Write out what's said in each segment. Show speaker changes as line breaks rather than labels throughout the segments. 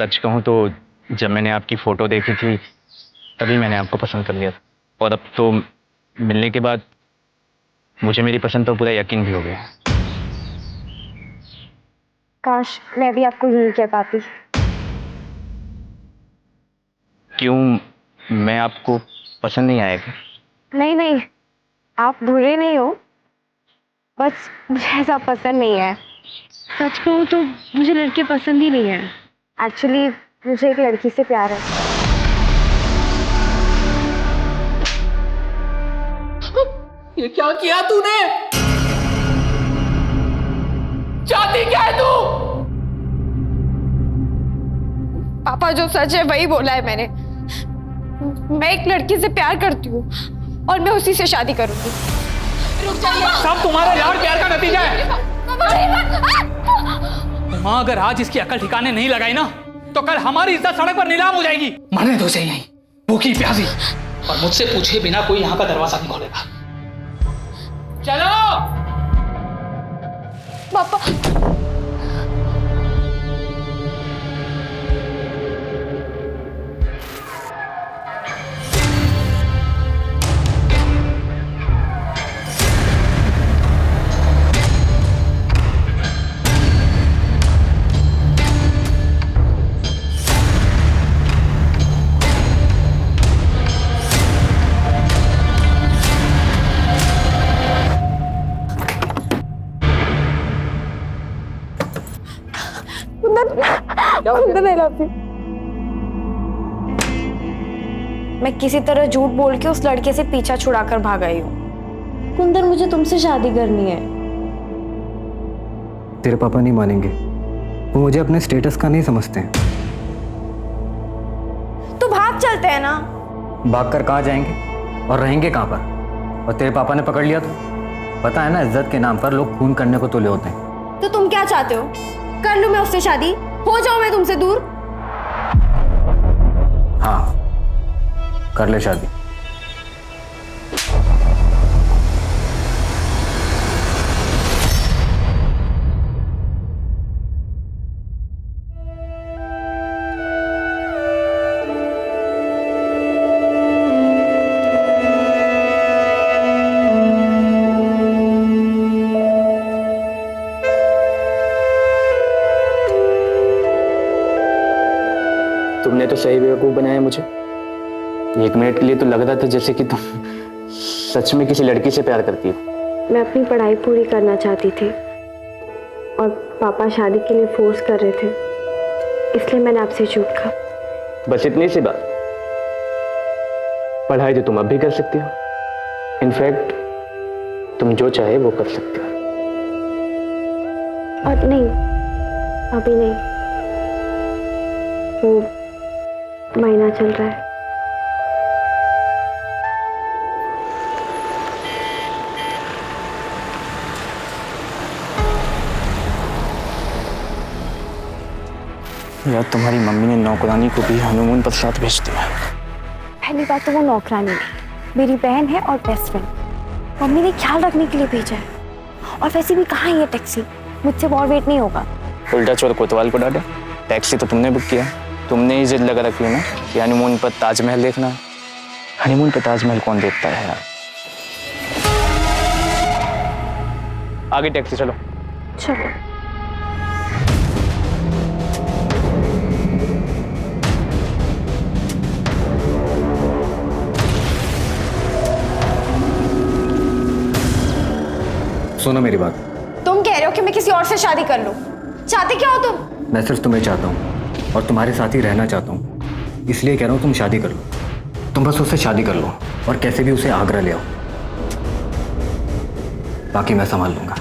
सच कहूँ तो जब मैंने आपकी फ़ोटो देखी थी तभी मैंने आपको पसंद कर लिया था, और अब तो मिलने के बाद मुझे मेरी पसंद पर पूरा यकीन भी हो गया।
काश मैं भी आपको यही कह पाती।
क्यों, मैं आपको पसंद नहीं आया क्या?
नहीं नहीं, आप बुरे नहीं हो, बस मुझे ऐसा पसंद नहीं है। सच कहूँ तो मुझे लड़के पसंद ही नहीं है। एक्चुअली मुझे एक लड़की से प्यार है।
ये क्या किया तूने? चाहती क्या है तू?
पापा जो सच है वही बोला है मैंने। मैं एक लड़की से प्यार करती हूँ और मैं उसी से शादी करूंगी।
रुक जाइए। सब तुम्हारे लाड़ प्यार का नतीजा है। माँ अगर आज इसकी अकल ठिकाने नहीं लगाई ना तो कल हमारी इज्जत सड़क पर नीलाम हो जाएगी। मरने दो इसे यहीं, भूखी प्यासी, और मुझसे पूछे बिना कोई यहाँ का दरवाजा नहीं खोलेगा। चलो
पापा। मैं किसी तरह झूठ बोल के उस लड़के से पीछा छुड़ाकर भाग आई हूँ। कुंदन, मुझे तुमसे शादी करनी है।
तेरे पापा नहीं मानेंगे, वो मुझे अपने स्टेटस का नहीं समझते हैं।
तो भाग चलते हैं ना।
भाग कर कहाँ जाएंगे और रहेंगे कहाँ पर? और तेरे पापा ने पकड़ लिया तो पता है ना, इज्जत के नाम पर लोग खून करने को तुले होते हैं।
तो तुम क्या चाहते हो? कर लूं मैं उससे शादी? हो जाऊं मैं तुमसे दूर?
हाँ, कर ले शादी।
तुमने तो सही बेवकूफ़ बनाया मुझे। एक मिनट के लिए तो लग रहा था जैसे कि तुम सच में किसी लड़की से प्यार करती हो।
मैं अपनी पढ़ाई पूरी करना चाहती थी और पापा शादी के लिए फोर्स कर रहे थे, इसलिए मैंने आपसे झूठ कहा।
बस इतनी सी बात। पढ़ाई तो तुम अब भी कर सकती हो। इनफैक्ट तुम जो चाहे वो कर सकते हो।
और नहीं, अभी नहीं, वो महीना चल रहा है।
यार, तुम्हारी मम्मी ने नौकरानी को भी हनीमून पर साथ भेज दिया।
पहली बात तो वो नौकरानी नहीं, मेरी बहन है और बेस्ट फ्रेंड। मम्मी ने ख्याल रखने के लिए भेजा है। और वैसे भी कहाँ है ये टैक्सी? मुझसे और वेट नहीं होगा।
उल्टा चोर कोतवाल को डांटे। टैक्सी तो तुमने बुक किया, तुमने ही जिद लगा रखी है ना कि हनीमून पर ताजमहल देखना है। हनीमून पर ताजमहल कौन देखता है यार? आगे टैक्सी, चलो।
चलो।
सुनो मेरी बात।
तुम कह रहे हो कि मैं किसी और से शादी कर लूं? चाहते क्या हो तुम?
मैं सिर्फ तुम्हें चाहता हूँ और तुम्हारे साथ ही रहना चाहता हूँ, इसलिए कह रहा हूँ तुम शादी कर लो। तुम बस उससे शादी कर लो और कैसे भी उसे आगरा ले आओ, बाकी मैं संभाल लूंगा।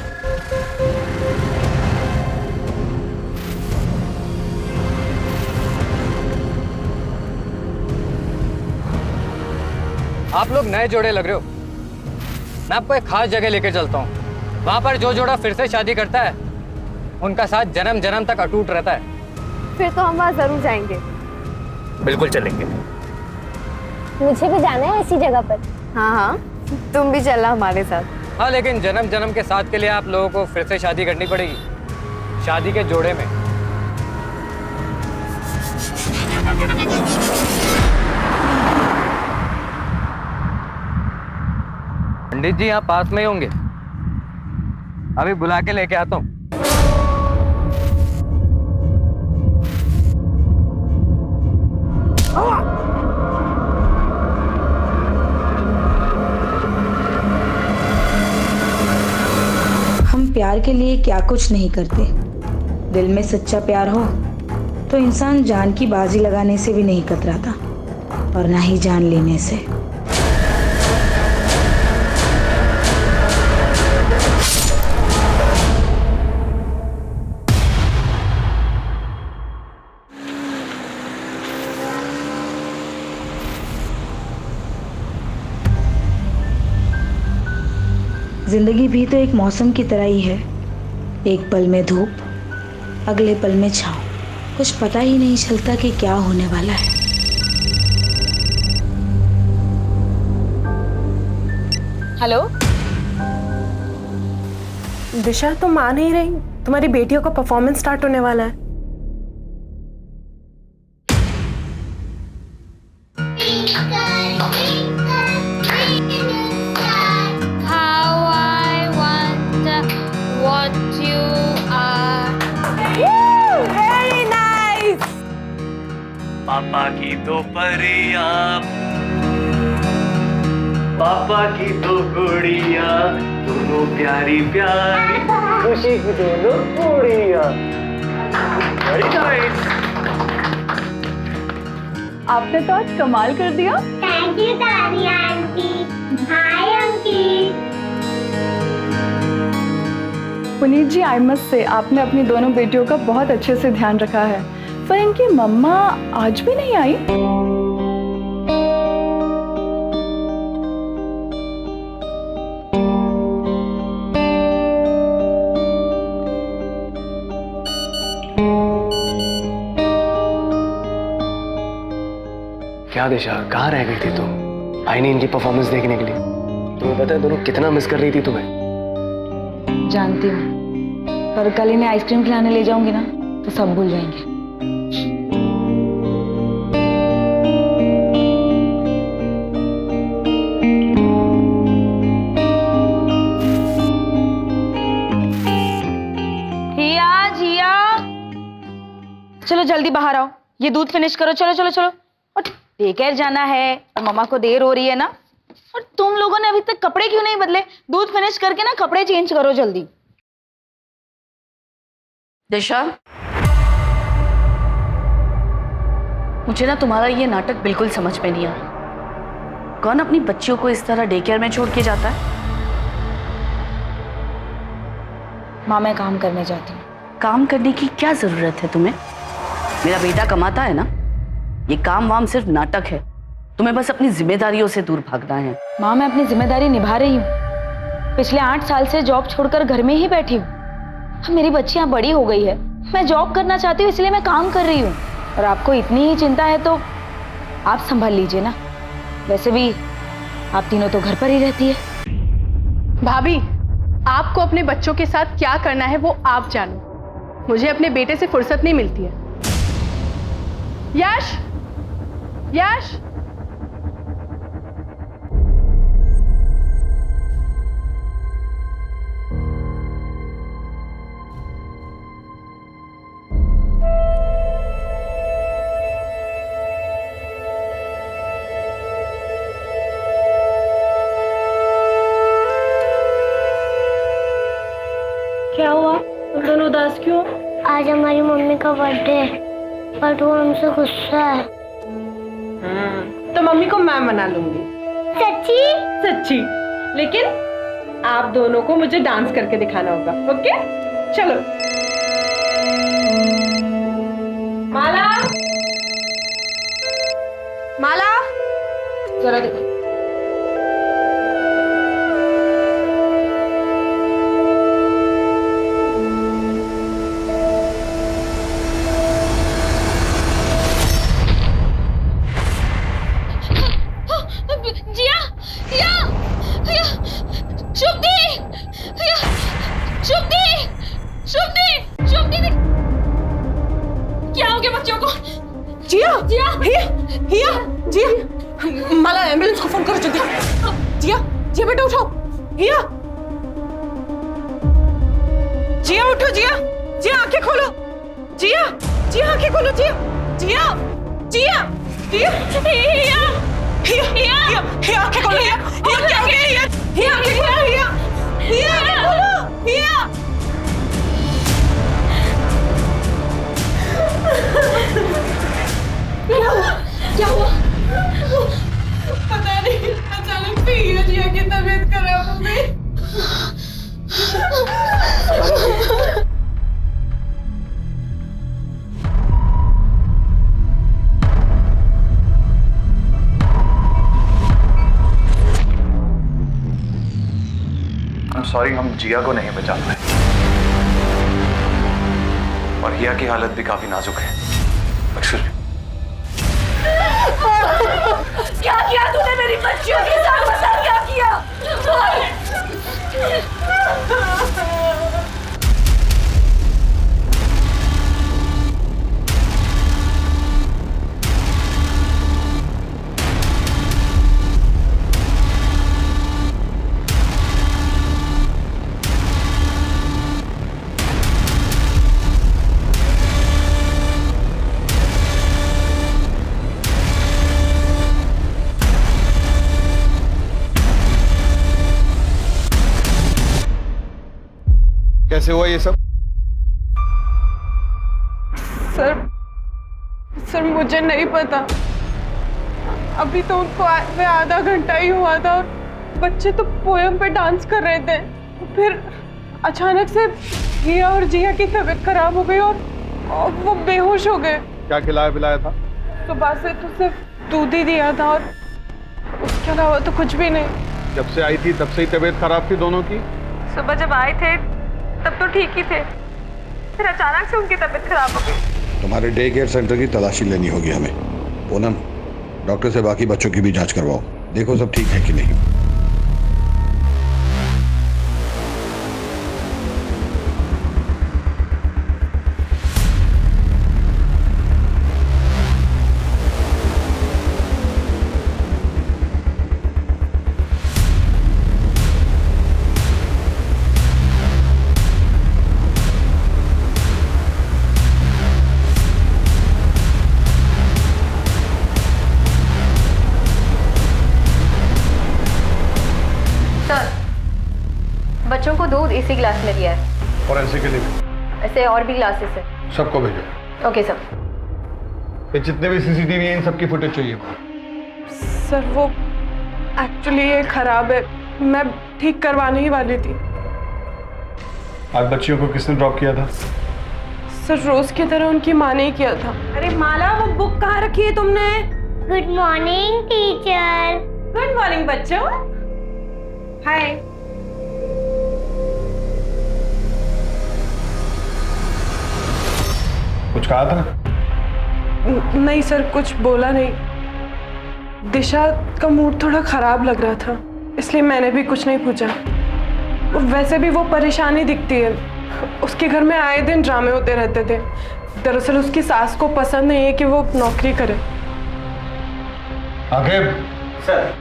आप लोग नए जोड़े लग रहे हो। मैं आपको एक खास जगह लेकर चलता हूँ। वहां पर जो जोड़ा फिर से शादी करता है उनका साथ जन्म जन्म तक अटूट रहता है।
फिर तो हम वहाँ जरूर जाएंगे।
बिल्कुल चलेंगे।
मुझे भी जाना है ऐसी जगह पर। हाँ हाँ, तुम भी चलना हमारे साथ।
हाँ, लेकिन जन्म जन्म के साथ के लिए आप लोगों को फिर से शादी करनी पड़ेगी, शादी के जोड़े में। पंडित जी यहाँ पास में ही होंगे, अभी बुला के लेके आता हूँ।
हम प्यार के लिए क्या कुछ नहीं करते। दिल में सच्चा प्यार हो तो इंसान जान की बाजी लगाने से भी नहीं कतराता, और ना ही जान लेने से। जिंदगी भी तो एक मौसम की तरह ही है, एक पल में धूप, अगले पल में छाँव। कुछ पता ही नहीं चलता कि क्या होने वाला है।
हेलो
दिशा, तुम आ नहीं रही? तुम्हारी बेटियों का परफॉर्मेंस स्टार्ट होने वाला है।
How I wonder what you are.
Very nice.
पापा की दो परिया, पापा की दो गुड़िया, दोनों प्यारी प्यारी, खुशी की दोनों गुड़िया। Very nice.
आपने तो आज कमाल कर दिया।
Thank you Tania aunty. Hi uncle.
Puneet ji, I must say आपने अपनी दोनों बेटियों का बहुत अच्छे से ध्यान रखा है। पर इनकी मम्मा आज भी नहीं आई।
क्या दिशा, कहाँ रह गई थी तुम? आई नहीं इनकी परफॉर्मेंस देखने के लिए? तुम्हें पता है दोनों कितना मिस कर रही थी तुम्हें।
जानती हूँ, पर कल इन्हें आइसक्रीम खिलाने ले जाऊंगी ना तो सब भूल जाएंगे।
जिया जिया, चलो जल्दी बाहर आओ, ये दूध फिनिश करो। चलो चलो चलो। और डेकेयर जाना है और मम्मा को देर हो रही है ना। और तुम लोगों ने अभी तक कपड़े क्यों नहीं बदले? दूध फिनिश करके ना कपड़े चेंज करो जल्दी।
दिशा, मुझे ना तुम्हारा ये नाटक बिल्कुल समझ में नहीं आ रहा। कौन अपनी बच्चियों को इस तरह डे केयर में छोड़ के जाता है?
माँ, मैं काम करने जाती हूँ।
काम करने की क्या जरूरत है तुम्हें? मेरा बेटा कमाता है ना। ये काम वाम सिर्फ नाटक है। तुम्हें बस अपनी जिम्मेदारियों से दूर भागना है।
माँ, मैं अपनी जिम्मेदारी निभा रही हूँ। पिछले 8 साल से जॉब छोड़कर घर में ही बैठी हूँ। अब मेरी बच्ची यहाँ बड़ी हो गई है, मैं जॉब करना चाहती हूँ, इसलिए मैं काम कर रही हूँ। और आपको इतनी ही चिंता है तो आप संभाल लीजिए ना। वैसे भी आप तीनों तो घर पर ही रहती है।
भाभी, आपको अपने बच्चों के साथ क्या करना है वो आप जानो। मुझे अपने बेटे से फुर्सत नहीं मिलती है। यश, यश,
क्या हुआ? तुम दोनों उदास क्यों?
आज हमारी मम्मी का बर्थडे है, पर वो हमसे गुस्सा है।
तो मम्मी को मैं मना लूंगी।
सच्ची?
सच्ची। लेकिन आप दोनों को मुझे डांस करके दिखाना होगा। ओके, चलो। माला, माला, जरा देखो।
जिया, जिया, जिया, शुभदी, जिया, शुभदी, शुभदी, शुभदी। क्या हो गया बच्चों को?
जिया,
जिया,
जिया बेटा उठो, जिया जिया उठो, जिया जिया आंखें खोलो, जिया जिया आंखें खोलो, जिया जिया जिया जिया हिया हिया हिया आंखें खोलो, हिया हिया क्या हो गया, हिया हिया आंखें खोलो, हिया हिया आंखें खोलो, हिया क्या हुआ? पता नहीं, अचानक से हिया जिया की तबीयत खराब हो गई।
सॉरी, हम जिया को नहीं बचा पाए और हिया की हालत भी काफी नाजुक है। Excuse me.
क्या किया तूने मेरी बच्चियों के साथ? बता क्या किया?
कैसे हुआ ये सब?
सर मुझे नहीं पता। अभी तो उनको आए आधा घंटा ही हुआ था और बच्चे तो पोयम पे डांस कर रहे थे। फिर अचानक से हिया और जिया की तबीयत खराब हो गई और वो बेहोश हो गए।
क्या खिलाया पिलाया था?
सुबह से तो सिर्फ दूध ही दिया था और उसके अलावा तो कुछ भी नहीं।
जब से आई थी तब से ही तबीयत खराब थी दोनों की?
सुबह जब आए थे तब तो ठीक ही थे, फिर अचानक से उनकी तबीयत खराब हो गई।
तुम्हारे डे केयर सेंटर की तलाशी लेनी होगी हमें। पूनम, डॉक्टर से बाकी बच्चों की भी जांच करवाओ, देखो सब ठीक है कि नहीं।
बच्चों को दूध इसी ग्लास में दिया है
और ऐसे के लिए
ऐसे और भी ग्लासेस है।
सबको भेजो।
Okay sir.
ये जितने भी सीसीटीवी हैं इन सबकी फुटेज चाहिए।
सर वो एक्चुअली ये खराब है, मैं ठीक करवाने ही वाली थी।
आज बच्चियों को किसने ड्रॉप किया था?
सर रोज की तरह उनकी माँ ने ही किया था। अरे माला, वो बुक कहाँ रखी है तुमने?
Good morning teacher.
Good morning बच्चों। हाय।
कुछ कहा था?
नहीं सर, कुछ बोला नहीं। दिशा का मूड थोड़ा खराब लग रहा था, इसलिए मैंने भी कुछ नहीं पूछा। वैसे भी वो परेशानी दिखती है, उसके घर में आए दिन ड्रामे होते रहते थे। दरअसल उसकी सास को पसंद नहीं है कि वो नौकरी करे।
आखिर सर,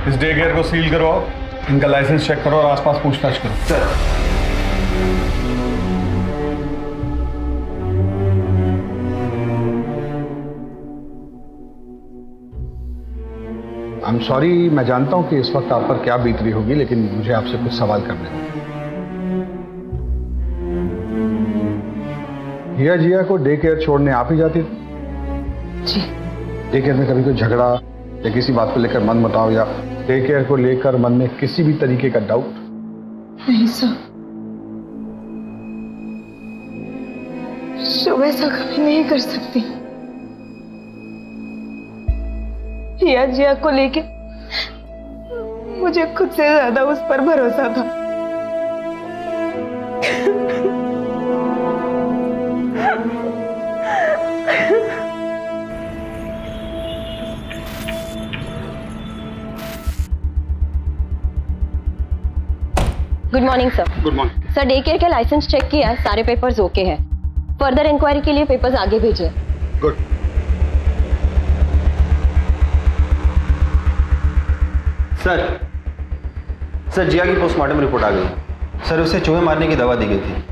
इस डे केयर को सील करवाओ, इनका लाइसेंस चेक करो और आसपास पूछताछ करो। सर आई एम सॉरी, मैं जानता हूं कि इस वक्त आप पर क्या बीत रही होगी, लेकिन मुझे आपसे कुछ सवाल करने होंगे। हिया जिया को डे केयर छोड़ने आप ही जाती थी?
जी।
डे केयर में कभी कोई झगड़ा या किसी बात को लेकर मन मुटाव या डे केयर को लेकर मन में किसी भी तरीके का डाउट?
नहीं सर, शुभ ऐसा कभी नहीं कर सकती। हिया जिया को लेके मुझे खुद से ज्यादा उस पर भरोसा था।
Good morning sir.
Good morning
sir, day care का लाइसेंस चेक किया है, सारे पेपर्स ओके हैं। फर्दर इंक्वायरी के लिए पेपर्स आगे भेजिए।
गुड।
सर, सर जिया की पोस्टमार्टम रिपोर्ट आ गई। सर उसे चूहे मारने की दवा दी गई थी।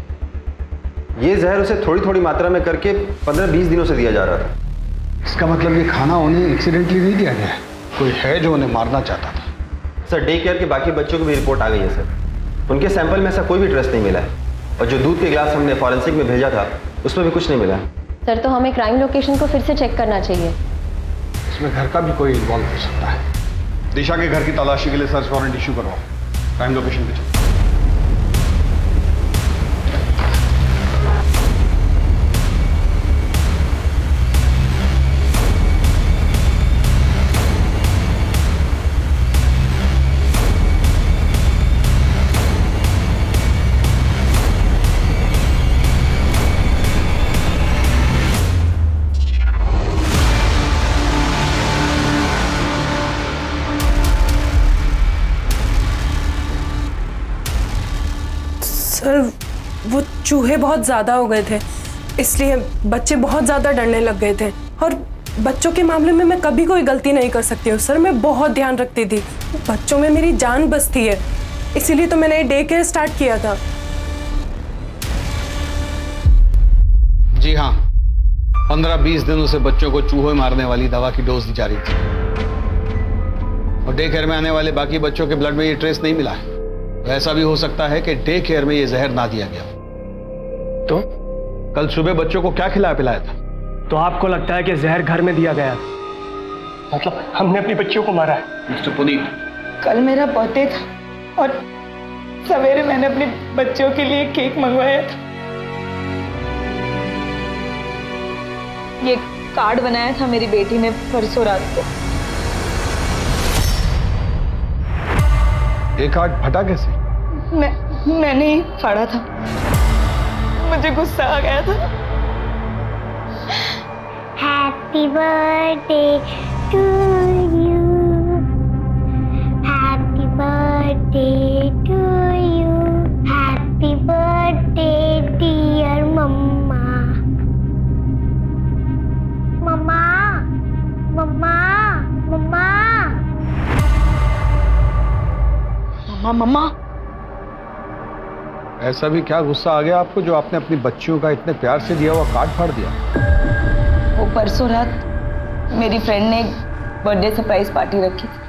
ये जहर उसे थोड़ी थोड़ी मात्रा में करके 15-20 दिनों से दिया जा रहा था।
इसका मतलब ये खाना उन्हें एक्सीडेंटली नहीं दिया गया है, कोई है जो उन्हें मारना चाहता था।
सर डे केयर के बाकी बच्चों की भी रिपोर्ट आ गई है सर। उनके सैंपल में ऐसा कोई भी ट्रेस नहीं मिला है और जो दूध के गिलास हमने फॉरेंसिक में भेजा था उसमें भी कुछ नहीं मिला है।
सर तो हमें क्राइम लोकेशन को फिर से चेक करना चाहिए।
इसमें घर का भी कोई इन्वॉल्व हो सकता है। दिशा के घर की तलाशी के लिए सर्च वारंट इशू करवाओ, क्राइम लोकेशन पे चलो।
सर वो चूहे बहुत ज़्यादा हो गए थे, इसलिए बच्चे बहुत ज़्यादा डरने लग गए थे। और बच्चों के मामले में मैं कभी कोई गलती नहीं कर सकती हूँ सर। मैं बहुत ध्यान रखती थी, बच्चों में मेरी जान बसती है, इसीलिए तो मैंने डे केयर स्टार्ट किया था।
जी हाँ, 15-20 दिनों से बच्चों को चूहे मारने वाली दवा की डोज दी जा रही थी और डे केयर में आने वाले बाकी बच्चों के ब्लड में ये ट्रेस नहीं मिला है। ऐसा भी हो सकता है कि डे केयर में ये जहर ना दिया गया।
तो
कल सुबह बच्चों को क्या खिलाया पिलाया था?
तो आपको लगता है कि जहर घर में दिया गया, मतलब हमने अपनी बच्चियों को मारा है?
मिस्टर पुनीत,
कल मेरा बर्थडे था और सवेरे मैंने अपने बच्चों के लिए केक मंगवाया था। ये कार्ड बनाया था मेरी बेटी ने परसों रात को।
ये कार्ड फटा कैसे?
मैंने ही फाड़ा था, मुझे गुस्सा आ गया था।
Happy birthday to you, happy birthday to you, happy birthday dear मम्मा। मम्मा मम्मा मम्मा
मम्मा।
ऐसा भी क्या गुस्सा आ गया आपको जो आपने अपनी बच्चियों का इतने प्यार से दिया हुआ कार्ड फाड़ दिया?
वो परसों रात मेरी फ्रेंड ने एक बर्थडे सरप्राइज पार्टी रखी थी।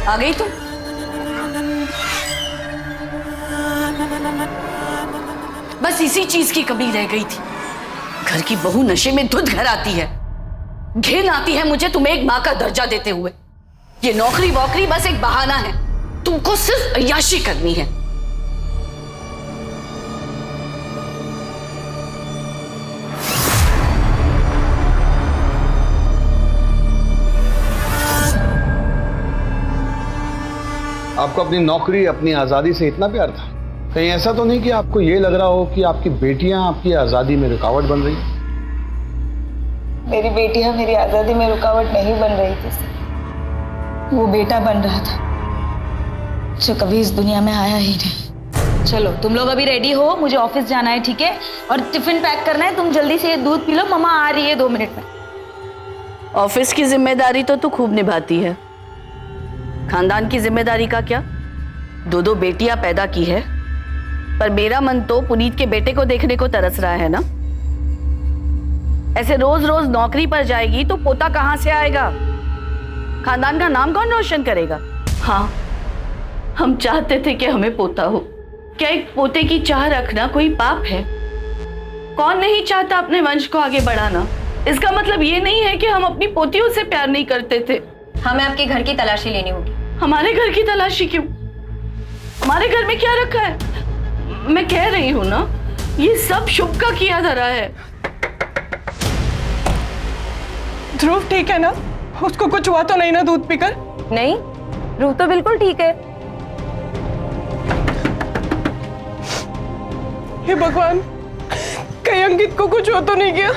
आ गई तुम? बस इसी चीज की कमी रह गई थी। घर की बहू नशे में धुत घर आती है, घिन आती है मुझे तुम्हें एक माँ का दर्जा देते हुए। ये नौकरी वोकरी बस एक बहाना है, तुमको सिर्फ अय्याशी करनी है।
आपको अपनी नौकरी, अपनी आजादी से इतना प्यार था? कहीं ऐसा तो नहीं कि आपको ये लग रहा हो कि आपकी बेटियां आपकी आजादी में रुकावट बन रही?
मेरी बेटियां मेरी आजादी में रुकावट नहीं बन रही थी, वो बेटा बन रहा था जो कभी इस दुनिया में आया ही नहीं।
चलो तुम लोग अभी रेडी हो, मुझे ऑफिस जाना है, ठीक है? और टिफिन पैक करना है। तुम जल्दी से ये दूध पी लो, मम्मा आ रही है 2 मिनट में।
ऑफिस की जिम्मेदारी तो तू खूब निभाती है, खानदान की जिम्मेदारी का क्या? 2 बेटियां पैदा की है, पर मेरा मन तो पुनीत के बेटे को देखने को तरस रहा है ना। ऐसे रोज रोज नौकरी पर जाएगी तो पोता कहां से आएगा? खानदान का नाम कौन रोशन करेगा? हाँ, हम चाहते थे कि हमें पोता हो। क्या एक पोते की चाह रखना कोई पाप है? कौन नहीं चाहता अपने वंश को आगे बढ़ाना? इसका मतलब ये नहीं है कि हम अपनी पोतियों से प्यार नहीं करते थे।
हमें आपके घर की तलाशी लेनी होगी।
हमारे घर की तलाशी क्यों? हमारे घर में क्या रखा है? मैं कह रही हूँ ना, ये सब शुभ का किया धरा है।
ध्रुव ठीक है ना? उसको कुछ हुआ तो नहीं ना दूध पीकर?
नहीं, ध्रुव तो बिल्कुल ठीक है।
हे भगवान, कहीं अंकित को कुछ हो तो नहीं गया?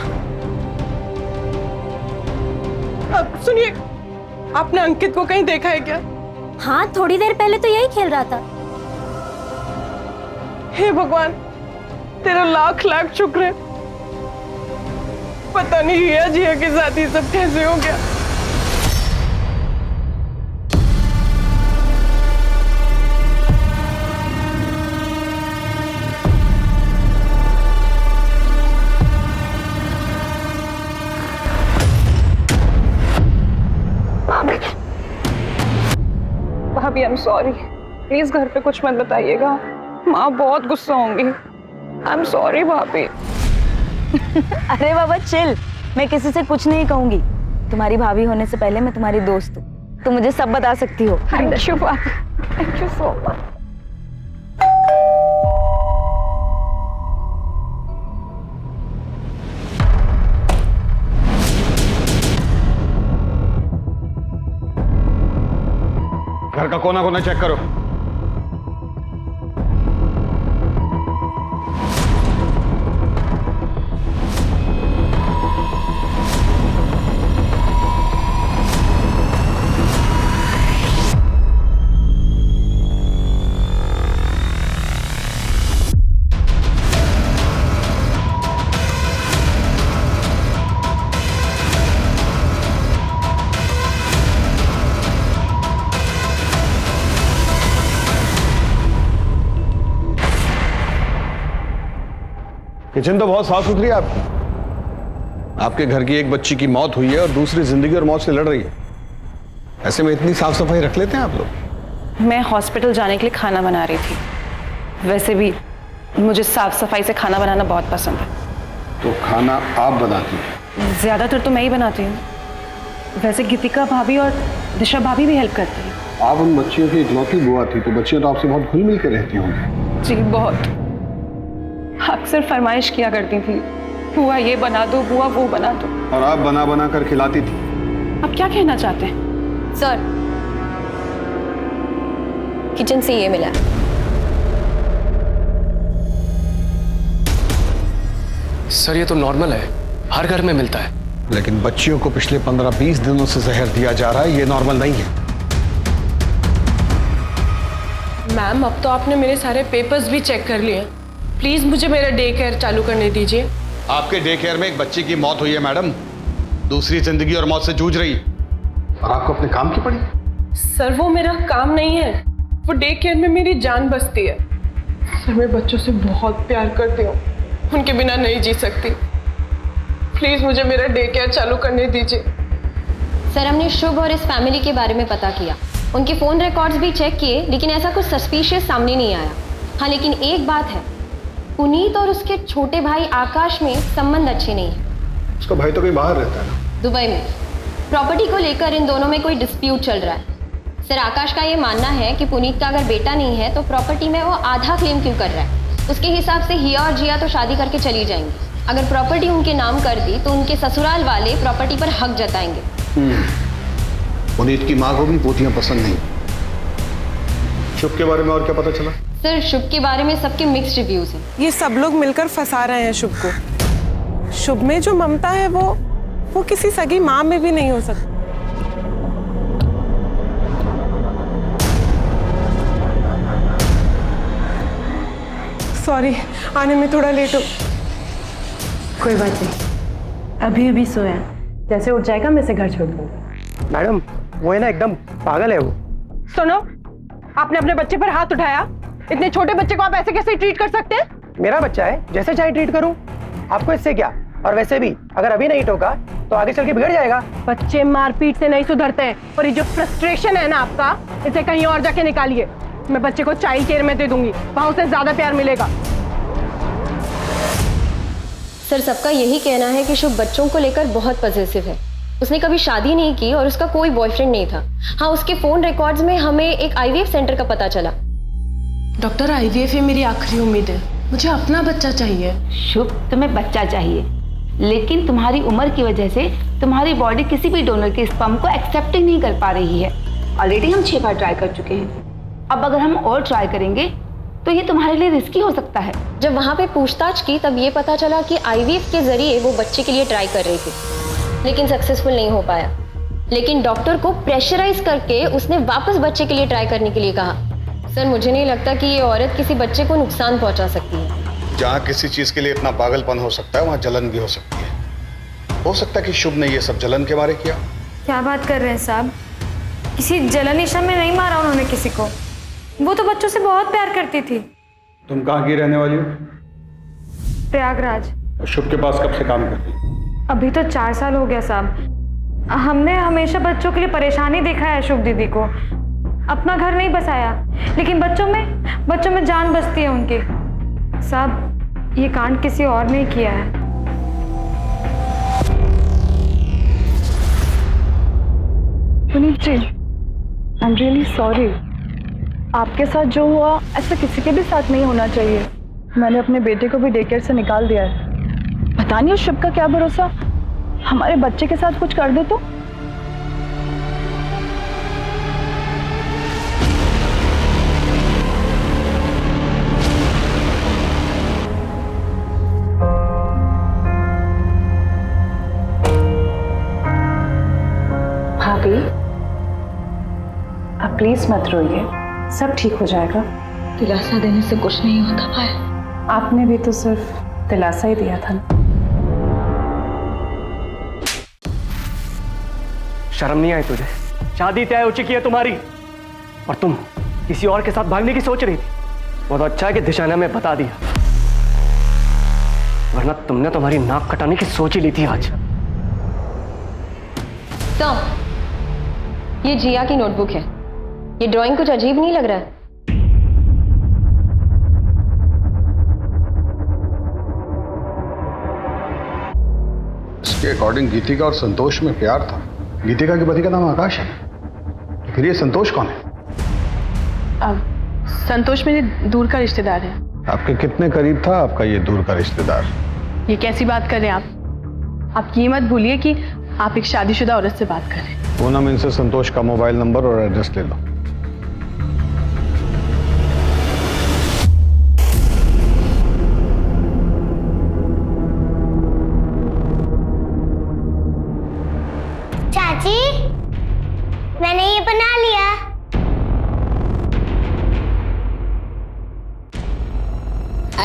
सुनिए, आपने अंकित को कहीं देखा है क्या?
हाँ, थोड़ी देर पहले तो यही खेल रहा था।
हे भगवान, तेरा लाख लाख शुक्र है। पता नहीं हिया जिया के साथ ये सब कैसे हो गया।
भाभी आई एम सॉरी, प्लीज घर पे कुछ मत बताइएगा, माँ बहुत गुस्सा होंगी। आई एम सॉरी भाभी।
अरे बाबा चिल, मैं किसी से कुछ नहीं कहूंगी। तुम्हारी भाभी होने से पहले मैं तुम्हारी दोस्त हूँ, तुम मुझे सब बता सकती हो।
थैंक यू भाभी, थैंक यू सो मच।
घर का कोना कोना चेक करो। किचन तो बहुत साफ सुथरी है आपकी। आपके घर की एक बच्ची की मौत हुई है और दूसरी जिंदगी और मौत से लड़ रही है। ऐसे में इतनी साफ सफाई रख लेते हैं आप लोग?
मैं हॉस्पिटल जाने के लिए खाना बना रही थी। वैसे भी मुझे साफ सफाई से खाना बनाना बहुत पसंद है।
तो खाना आप बनाती हैं?
ज्यादातर तो मैं ही बनाती हूँ। वैसे गीतिका भाभी और दिशा भाभी भी हेल्प करती हैं।
आप उन बच्चियों की इकलौती बुआ थी, तो बच्चियां तो आपसे बहुत घुल मिल के रहती होंगी।
जी बहुत, अक्सर फरमाइश किया करती थी, बुआ ये बना दो, बुआ वो बना दो।
और आप बना बना कर खिलाती थी।
आप क्या कहना चाहते हैं?
सर, किचन से ये मिला है।
सर ये तो नॉर्मल है, हर घर में मिलता है।
लेकिन बच्चियों को पिछले 15-20 दिनों से जहर दिया जा रहा है, ये नॉर्मल नहीं है।
मैम, अब तो आपने मेरे सारे पेपर्स भी चेक कर लिए। प्लीज मुझे मेरा डे केयर चालू करने दीजिए।
आपके डे केयर में एक बच्ची की मौत हुई है मैडम, दूसरी जिंदगी और मौत से जूझ रही है, और आपको अपने काम की पड़ी।
सर वो मेरा काम नहीं है, वो डे केयर में मेरी जान बसती है। सर मैं बच्चों से बहुत प्यार करती हूँ, उनके बिना नहीं जी सकती। प्लीज मुझे मेरा डे केयर चालू करने दीजिए।
सर, हमने शुभ और इस फैमिली के बारे में पता किया, उनके फ़ोन रिकॉर्ड्स भी चेक किए, लेकिन ऐसा कुछ सस्पिशियस सामने नहीं आया। हाँ, लेकिन एक बात है, पुनीत और उसके छोटे भाई आकाश में संबंध अच्छे नहीं है।
उसका भाई तो कहीं बाहर रहता है ना?
दुबई में। प्रॉपर्टी को लेकर इन दोनों में कोई डिस्प्यूट चल रहा है। सर, आकाश का ये मानना है कि पुनीत का अगर बेटा नहीं है तो प्रॉपर्टी में वो आधा क्लेम क्यों कर रहा है। उसके हिसाब से हिया और जिया तो शादी करके चली जाएंगी। अगर प्रॉपर्टी उनके नाम कर दी तो उनके ससुराल वाले प्रॉपर्टी पर हक जताएंगे।
पुनीत की माँ को भी पोतियां पसंद नहीं। शुभ के बारे में और क्या पता चला?
सर, शुभ के बारे में सबके मिक्स्ड रिव्यूज हैं।
ये सब लोग मिलकर फंसा रहे हैं शुभ को। शुभ में जो ममता है वो किसी सगी माँ में भी नहीं हो सकती। सॉरी, आने में थोड़ा लेट हो।
कोई बात नहीं, अभी अभी सोया, जैसे उठ जाएगा मैं इसे घर छोड़ दूंगा।
मैडम वो है ना, एकदम पागल है वो।
सुनो, आपने अपने बच्चे पर हाथ उठाया। इतने छोटे बच्चे को आप ऐसे कैसे ट्रीट कर सकते हैं?
मेरा बच्चा है, जैसे चाहे ट्रीट करूं, आपको इससे क्या। और वैसे भी अगर अभी नहीं टोका तो आगे चल के बिगड़ जाएगा।
बच्चे मारपीट से नहीं सुधरते हैं, और ये जो फ्रस्ट्रेशन है ना आपका, इसे कहीं और जाके निकालिए। मैं बच्चे को चाइल्ड केयर में दे दूंगी, वहां उसे ज्यादा प्यार मिलेगा।
सर, सबका यही कहना है कि शुभ बच्चों को लेकर बहुत पॉजिटिव है। उसने कभी शादी नहीं की और उसका कोई बॉयफ्रेंड नहीं था। हाँ, उसके फोन रिकॉर्ड्स में हमें एक आईवीएफ सेंटर का पता चला।
डॉक्टर, आईवीएफ ही मेरी आखिरी उम्मीद है, मुझे अपना बच्चा चाहिए।
शुभ, तुम्हें बच्चा चाहिए, लेकिन तुम्हारी उम्र की वजह से तुम्हारी बॉडी किसी भी डोनर के स्पर्म को एक्सेप्ट ही नहीं कर पा रही है। ऑलरेडी हम 6 बार ट्राई कर चुके हैं, अब अगर हम और ट्राई करेंगे तो ये तुम्हारे लिए रिस्की हो सकता है।
जब वहाँ पे पूछताछ की तब ये पता चला कि आईवीएफ के जरिए वो बच्चे के लिए ट्राई कर रही थी, लेकिन सक्सेसफुल नहीं हो पाया। लेकिन डॉक्टर को प्रेशराइज करके उसने वापस बच्चे के लिए ट्राई करने के लिए कहा। सर मुझे नहीं लगता कि ये औरत किसी बच्चे को नुकसान पहुंचा सकती है।
जहाँ किसी चीज के लिए इतना पागलपन हो सकता है वहाँ जलन भी हो सकती है। हो सकता है कि शुभ ने ये सब जलन के मारे किया।
क्या बात कर रहे हैं साहब? किसी जलन ईशा में नहीं मारा उन्होंने किसी को। वो तो बच्चों से बहुत प्यार करती थी।
तुम कहाँ की रहने वाली हो?
प्रयागराज।
शुभ के पास कब से काम करती?
अभी तो 4 साल हो गया साहब। हमने हमेशा बच्चों के लिए परेशानी देखा है शुभ दीदी को। अपना घर नहीं बसाया, लेकिन बच्चों में जान बसती है उनकी। साहब ये कांड किसी और ने किया है।
Puneet ji, I am really sorry. आपके साथ जो हुआ ऐसा किसी के भी साथ नहीं होना चाहिए। मैंने अपने बेटे को भी डे केयर से निकाल दिया है। पता नहीं उस शुभ का क्या भरोसा, हमारे बच्चे के साथ कुछ कर दे तो।
भाभी आप प्लीज मत रोइए, सब ठीक हो जाएगा।
दिलासा देने से कुछ नहीं होता भाई।
आपने भी तो सिर्फ दिलासा ही दिया था।
शर्म नहीं आई तुझे? शादी तय हो चुकी है तुम्हारी और तुम किसी और के साथ भागने की सोच रही थी। बहुत अच्छा है कि दिशा ने हमें बता दिया, वरना तुमने तुम्हारी नाक कटाने की सोच ही ली थी आज।
तो ये जिया की नोटबुक है। ये ड्राइंग कुछ अजीब नहीं लग रहा है?
इसके अकॉर्डिंग गीतिका और संतोष में प्यार था। गीतिका के पति का नाम आकाश है, तो फिर ये संतोष कौन है?
संतोष मेरे दूर का रिश्तेदार है।
आपके कितने करीब था आपका ये दूर का रिश्तेदार?
ये कैसी बात कर रहे हैं आप ये मत भूलिए कि आप एक शादीशुदा औरत से बात कर रहे हैं।
पूनम, इनसे संतोष का मोबाइल नंबर और एड्रेस ले लो।
चाची मैंने ये बना लिया।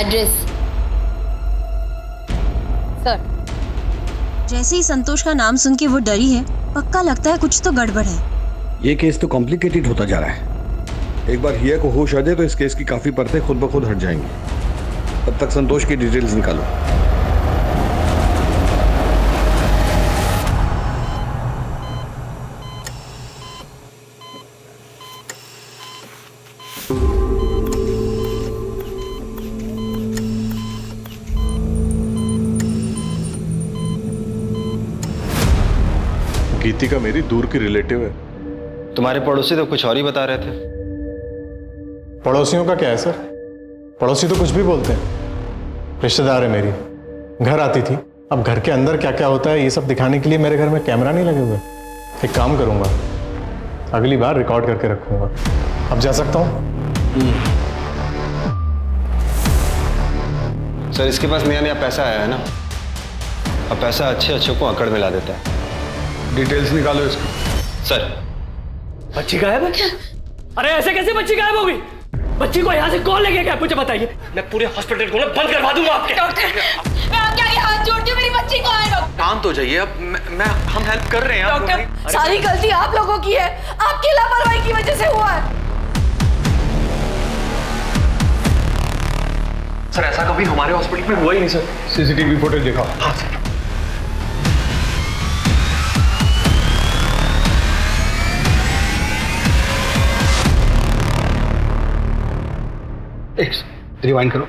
Address sir.
जैसे ही संतोष का नाम सुन के वो डरी है, पक्का लगता है कुछ तो गड़बड़ है।
ये केस तो कॉम्प्लिकेटेड होता जा रहा है। एक बार हिया को होश आ जाए तो इस केस की काफी परतें खुद ब खुद हट जाएंगी। तब तक संतोष की डिटेल्स निकालो।
गीतिका मेरी दूर की रिलेटिव है। तुम्हारे पड़ोसी तो कुछ और ही बता रहे थे।
पड़ोसियों का क्या है सर? पड़ोसी तो कुछ भी बोलते हैं। रिश्तेदार है मेरी, घर आती थी। अब घर के अंदर क्या क्या होता है ये सब दिखाने के लिए मेरे घर में कैमरा नहीं लगे हुए। एक काम करूंगा, अगली बार रिकॉर्ड करके रखूंगा। अब जा सकता हूँ?
सर इसके पास नया नया पैसा आया है ना, अब पैसा अच्छे अच्छे को अकड़ में ला देता है।
डिटेल्स निकालो इसकी।
सर
बच्ची गायब है क्या? अरे ऐसे कैसे बच्ची गायब हो गई? बच्ची को यहाँ से कौन लेके गया मुझे बताइए। मैं पूरे हॉस्पिटल को ना बंद करवा दूंगा आपके।
डॉक्टर मैं आपके आगे हाथ जोड़ती हूँ, मेरी बच्ची को आए। डॉक्टर
शांत हो जाइए, अब हम हेल्प कर रहे हैं।
डॉक्टर सारी गलती आप लोगों की है, आपकी लापरवाही की वजह से हुआ है।
सर ऐसा कभी हमारे हॉस्पिटल में हुआ ही नहीं सर।
सीसीटीवी फुटेज दिखाओ।
हाँ सर।
रिवाइंड करो।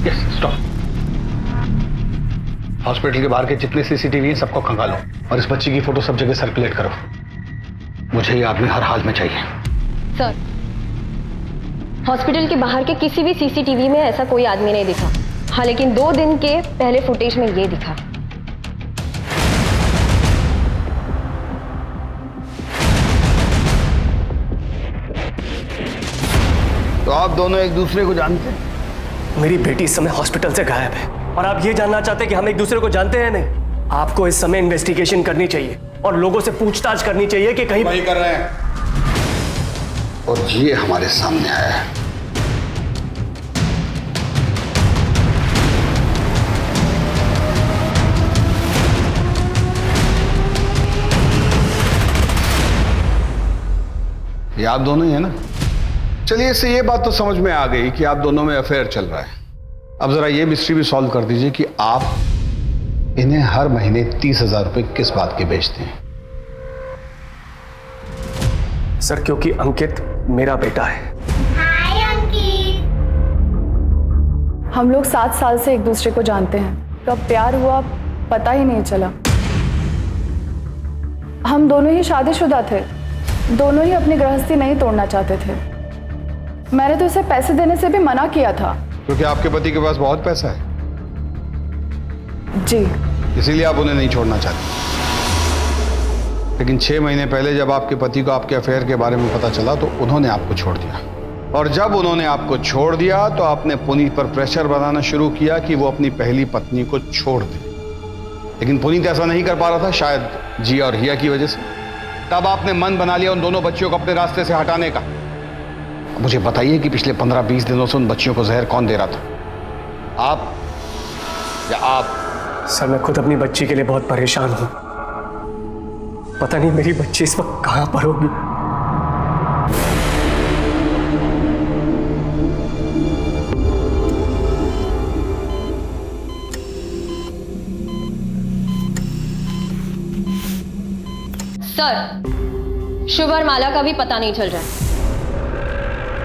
Yes stop. हॉस्पिटल के बाहर के जितने सीसीटीवी हैं सबको खंगालो और इस बच्ची की फोटो सब जगह सर्कुलेट करो। मुझे ये आदमी हर हाल में चाहिए।
सर हॉस्पिटल के बाहर के किसी भी सीसीटीवी में ऐसा कोई आदमी नहीं दिखा। हाँ लेकिन 2 दिन के पहले फुटेज में ये दिखा।
तो आप दोनों एक दूसरे को जानते हैं?
मेरी बेटी इस समय हॉस्पिटल से गायब है और आप ये जानना चाहते हैं कि हम एक दूसरे को जानते हैं? नहीं, आपको इस समय इन्वेस्टिगेशन करनी चाहिए और लोगों से पूछताछ करनी चाहिए कि कहीं
वही कर रहे हैं और ये हमारे सामने आया है। ये आप दोनों ही है ना? चलिए, इससे ये बात तो समझ में आ गई कि आप दोनों में अफेयर चल रहा है। अब जरा ये मिस्ट्री भी सॉल्व कर दीजिए कि आप इन्हें हर महीने 30,000 रुपए किस बात के बेचते हैं?
सर, क्योंकि अंकित मेरा बेटा है।
हाय अंकित।
हम लोग 7 साल से एक दूसरे को जानते हैं। कब प्यार हुआ पता ही नहीं चला। हम दोनों ही शादीशुदा थे, दोनों ही अपनी गृहस्थी नहीं तोड़ना चाहते थे। मैंने तो उसे पैसे देने से भी मना किया था।
क्योंकि आपके पति के पास बहुत पैसा है।
जी।
इसीलिए आप उन्हें नहीं छोड़ना चाहते। लेकिन 6 महीने पहले जब आपके पति को आपके अफेयर के बारे में पता चला तो उन्होंने आपको छोड़ दिया। और जब उन्होंने आपको छोड़ दिया तो आपने पुनीत पर प्रेशर बनाना शुरू किया कि वो अपनी पहली पत्नी को छोड़ दे। लेकिन पुनीत ऐसा नहीं कर पा रहा था, शायद जिया और हिया की वजह से। तब आपने मन बना लिया उन दोनों बच्चियों को अपने रास्ते से हटाने का। मुझे बताइए कि पिछले 15-20 दिनों से उन बच्चियों को जहर कौन दे रहा था, आप या आप?
सर, मैं खुद अपनी बच्ची के लिए बहुत परेशान हूं। पता नहीं मेरी बच्ची इस वक्त कहां पर होगी।
सर, शुभ और माला का भी पता नहीं चल रहा है।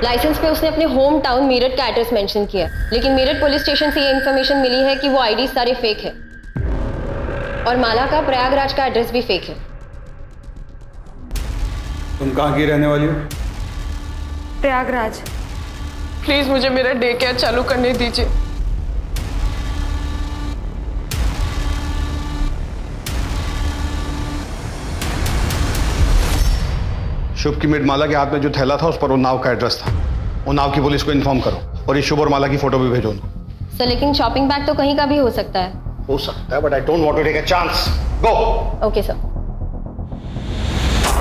लाइसेंस पे उसने अपने होम टाउन मेरठ का एड्रेस मेंशन किया, लेकिन मेरठ पुलिस स्टेशन से ये इन्फॉर्मेशन मिली है कि वो आईडी सारे फेक है और माला का प्रयागराज का एड्रेस भी फेक है।
तुम कहाँ की रहने वाली हो?
प्रयागराज। प्लीज मुझे मेरा डे केयर चालू करने दीजिए।
शुभ की मेड माला के हाथ में जो थैला था उस पर उन्नाव का एड्रेस था। उन्नाव की पुलिस को इन्फॉर्म करो और ये शुभ और माला की फोटो भी भेजो।
सर, लेकिन शॉपिंग बैग तो कहीं का भी हो सकता है।
हो सकता है, but I don't want to take a chance. Go.
Okay sir.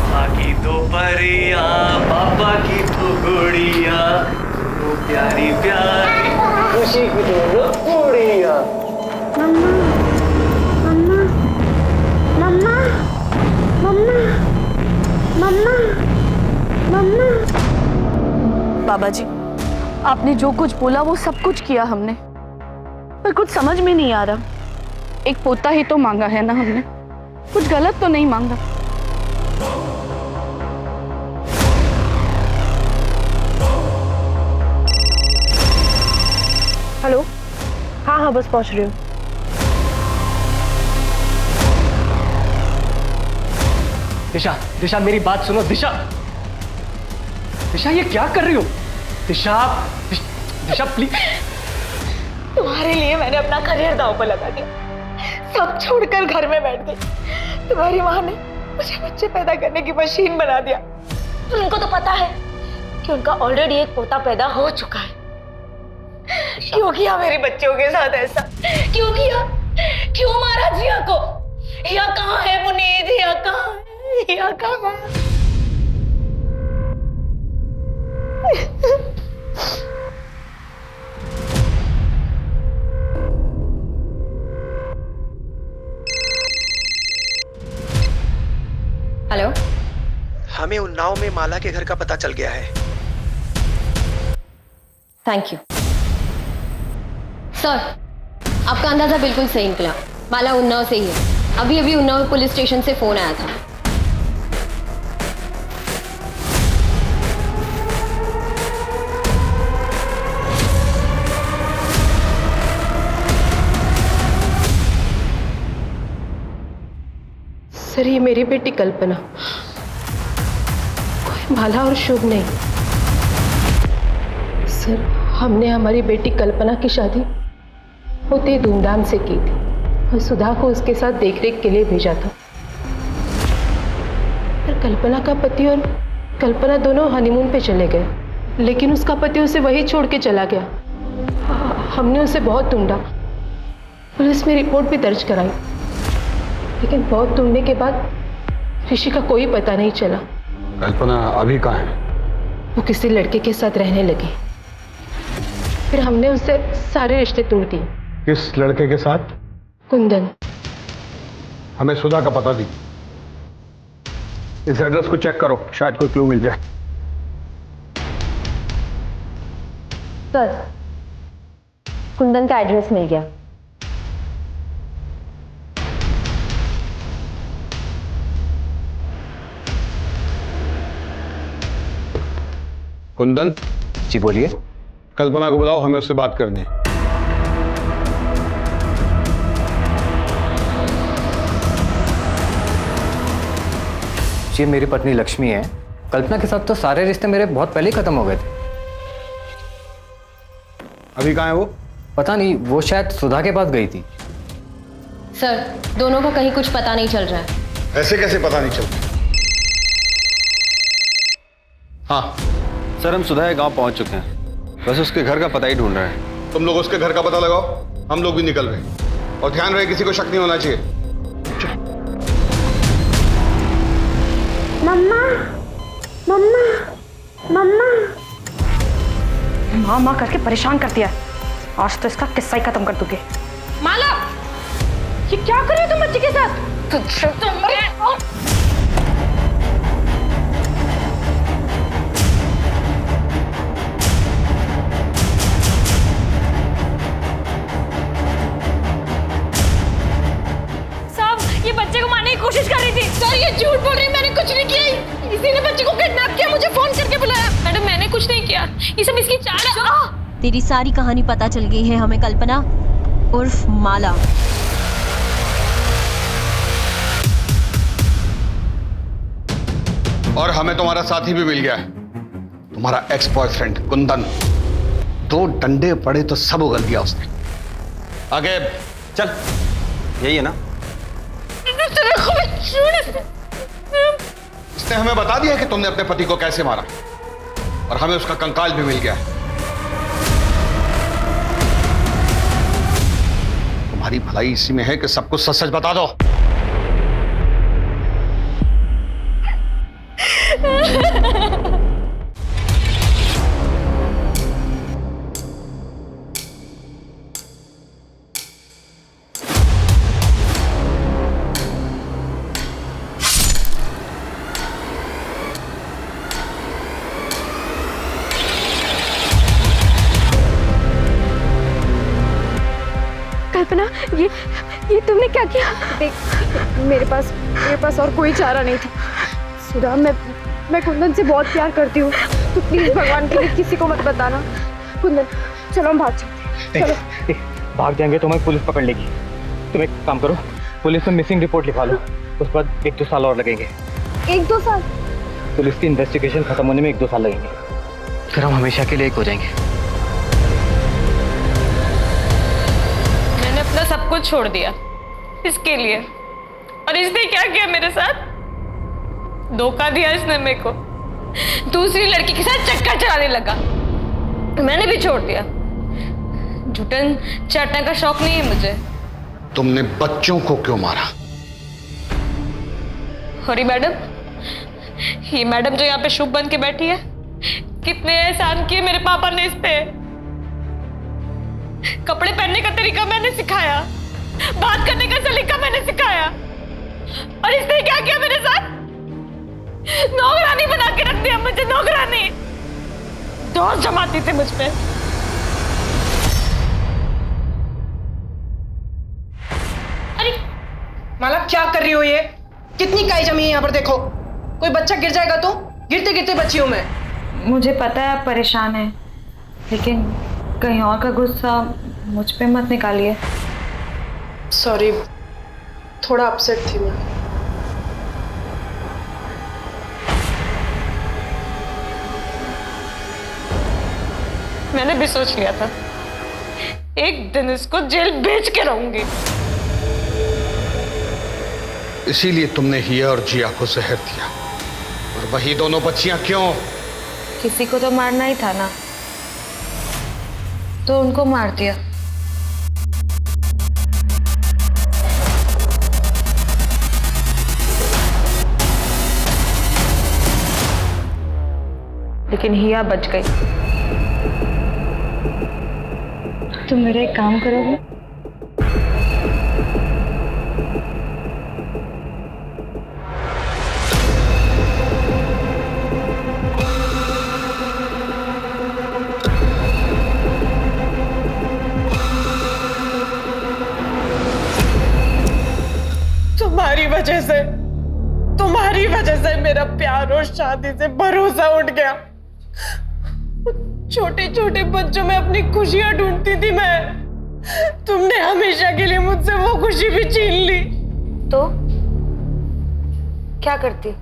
माँ की तो परिया, पापा की तो गुड़िया, तो प्यारी प्यारी खुशी की दोनों गुड़िया।
मम्मा मम्मा मम्मा मम्मा मम्मा मम्मा।
बाबा जी, आपने जो कुछ बोला वो सब कुछ किया हमने, पर कुछ समझ में नहीं आ रहा। एक पोता ही तो मांगा है ना हमने, कुछ गलत तो नहीं मांगा।
हेलो। हाँ हाँ, बस पहुंच रही हूँ।
दिशा, दिशा मेरी बात सुनो। दिशा, दिशा ये क्या कर रही हो? दिशा, दिशा प्लीज।
तुम्हारे लिए मैंने अपना करियर दांव पर लगा दिया, सब छोड़कर घर में बैठ गई। तुम्हारी माँ ने मुझे बच्चे पैदा करने की मशीन बना दिया। उनको तो पता है कि उनका ऑलरेडी एक पोता पैदा हो चुका है। क्यों किया मेरे बच्चों के साथ ऐसा? क्यों किया? क्यों मारा जिया को? हिया कहाँ है पुनीत? हिया कहाँ है? हिया कहाँ है?
हेलो।
हमें उन्नाव में माला के घर का पता चल गया है।
थैंक यू सर, आपका अंदाजा बिल्कुल सही निकला। माला उन्नाव से ही है। अभी अभी उन्नाव पुलिस स्टेशन से फोन आया था।
सर, ये मेरी बेटी कल्पना, कोई माला और शुभ नहीं। सर, हमने हमारी बेटी कल्पना की शादी बहुत ही धूमधाम से की थी और सुधा को उसके साथ देखरेख के लिए भेजा था। पर कल्पना का पति और कल्पना दोनों हनीमून पे चले गए, लेकिन उसका पति उसे वहीं छोड़ के चला गया। हमने उसे बहुत ढूंढा, पुलिस में रिपोर्ट भी दर्ज कराई, लेकिन बहुत ढूंढने के बाद ऋषि का कोई पता नहीं चला।
कल्पना अभी कहाँ है?
वो किसी लड़के के साथ रहने लगी। फिर हमने उससे सारे रिश्ते तोड़ दिए।
किस लड़के के साथ?
कुंदन।
हमें सुधा का पता दी। इस एड्रेस को चेक करो, शायद कोई क्लू मिल जाए।
सर, कुंदन का एड्रेस मिल गया।
कुंदन?
जी बोलिए।
कल्पना को बुलाओ, हमें उससे बात करनी है।
ये मेरी पत्नी लक्ष्मी है। कल्पना के साथ तो सारे रिश्ते मेरे बहुत पहले ही खत्म हो गए थे।
अभी कहाँ है वो?
पता नहीं, वो शायद सुधा के पास गई थी।
सर, दोनों का कहीं कुछ पता नहीं चल रहा है।
ऐसे कैसे पता नहीं चलता?
हाँ सर, हम सुधा के गांव पहुंच चुके हैं। बस उसके घर का पता ही ढूंढ रहे हैं।
तुम लोग उसके घर का पता लगाओ, हम लोग भी निकल रहे हैं। और ध्यान रहे, किसी को शक नहीं होना चाहिए।
मम्मा, मम्मा, मम्मा।
माँ माँ करके परेशान कर दिया। आज तो इसका किस्सा ही खत्म कर दूंगी।
माला, ये क्या कर रही हो तुम बच्चे के साथ? ये बच्चे को मारने की कोशिश कर रही थी। सर, ये झूठ बोल रही है, मैंने कुछ नहीं किया। इसी ने बच्चे को किडनैप किया, मुझे फोन करके बुलाया। मैडम, मैंने कुछ नहीं किया, ये सब इसकी चाल है।
तेरी सारी कहानी पता चल गई है हमें, कल्पना उर्फ माला।
और हमें तुम्हारा साथी भी मिल गया है, तुम्हारा एक्स बॉयफ्रेंड कुंदन। 2 डंडे पड़े तो सब उगल गया उसने। आगे
चल, यही है ना?
इसने हमें बता दिया कि तुमने अपने पति को कैसे मारा, और हमें उसका कंकाल भी मिल गया है। तुम्हारी भलाई इसी में है कि सब कुछ सच सच बता दो।
कल्पना, ये तुमने क्या किया? देख, मेरे पास और कोई चारा नहीं था। सुधा, मैं कुंदन से बहुत प्यार करती हूँ। तो प्लीज भगवान के लिए किसी को मत बताना। कुंदन, चलो हम भाग चलते हैं। चलो।
भाग जाएंगे तो हमें पुलिस पकड़ लेगी। तुम एक काम करो, पुलिस में मिसिंग रिपोर्ट लिखवा लो। उस पर 1-2 साल और लगेंगे।
1-2 साल?
पुलिस की इन्वेस्टिगेशन खत्म होने में 1-2 साल लगेंगे। फिर हम हमेशा के लिए एक हो जाएंगे।
मैंने अपना सब कुछ छोड़ दिया इसके लिए, और इसने क्या किया मेरे साथ? धोखा दिया इसने मेरे को। दूसरी लड़की के साथ चक्कर चलाने लगा, मैंने भी छोड़ दिया। जुटन चाटने का शौक नहीं है मुझे।
तुमने बच्चों को क्यों मारा?
हरी मैडम, ये मैडम जो यहाँ पे शुभ बन के बैठी है, कितने एहसान किए मेरे पापा ने इस पे। कपड़े पहनने का तरीका मैंने सिखाया, बात करने का सलीका मैंने सिखाया, और इसने क्या किया मेरे साथ? नौकरानी बना के रख दिया मुझे, नौकरानी। दोस्त जमाती थे मुझ पे।
अरे माला, क्या कर रही हो ये? कितनी काई जमी है यहाँ पर, देखो। कोई बच्चा गिर जाएगा तो? गिरते गिरते बची हूं मैं।
मुझे पता है आप परेशान हैं, लेकिन कहीं और का गुस्सा मुझ पे मत निकालिए।
सॉरी, थोड़ा अपसेट थी मैं।
मैंने भी सोच लिया था एक दिन इसको जेल भेज के रहूंगी।
इसीलिए तुमने हिया और जिया को जहर दिया, और वही दोनों बच्चियां क्यों?
किसी को तो मारना ही था ना, तो उनको मार दिया। लेकिन हिया बच गई।
तुम मेरा एक काम करोगे?
तुम्हारी वजह से मेरा प्यार और शादी से भरोसा उठ गया। छोटे छोटे बच्चों में अपनी खुशियां ढूंढती थी मैं, तुमने हमेशा के लिए मुझसे वो खुशी भी छीन ली।
तो क्या करती?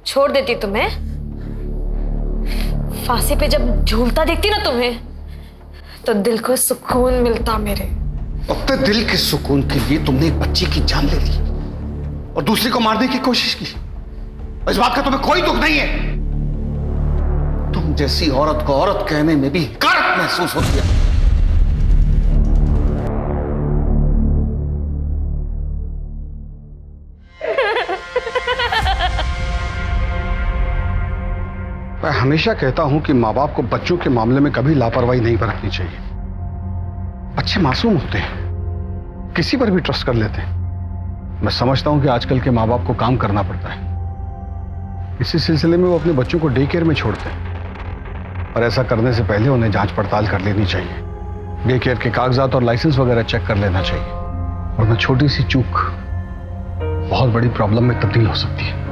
छोड़ देती तुम्हें? फांसी पे जब झूलता देखती ना तुम्हें तो दिल को सुकून मिलता मेरे।
अपने दिल के सुकून के लिए तुमने एक बच्ची की जान ले ली और दूसरी को मारने की कोशिश की। इस बात का तुम्हें कोई दुख नहीं है? तुम जैसी औरत को औरत कहने में भी हकारत महसूस होती है। मैं हमेशा कहता हूं कि माँ बाप को बच्चों के मामले में कभी लापरवाही नहीं बरतनी चाहिए। बच्चे मासूम होते हैं, किसी पर भी ट्रस्ट कर लेते हैं। मैं समझता हूं कि आजकल के माँ बाप को काम करना पड़ता है, इसी सिलसिले में वो अपने बच्चों को डे केयर में छोड़ते हैं। और ऐसा करने से पहले उन्हें जांच पड़ताल कर लेनी चाहिए। डे केयर के कागजात और लाइसेंस वगैरह चेक कर लेना चाहिए, वरना छोटी सी चूक बहुत बड़ी प्रॉब्लम में तब्दील हो सकती है।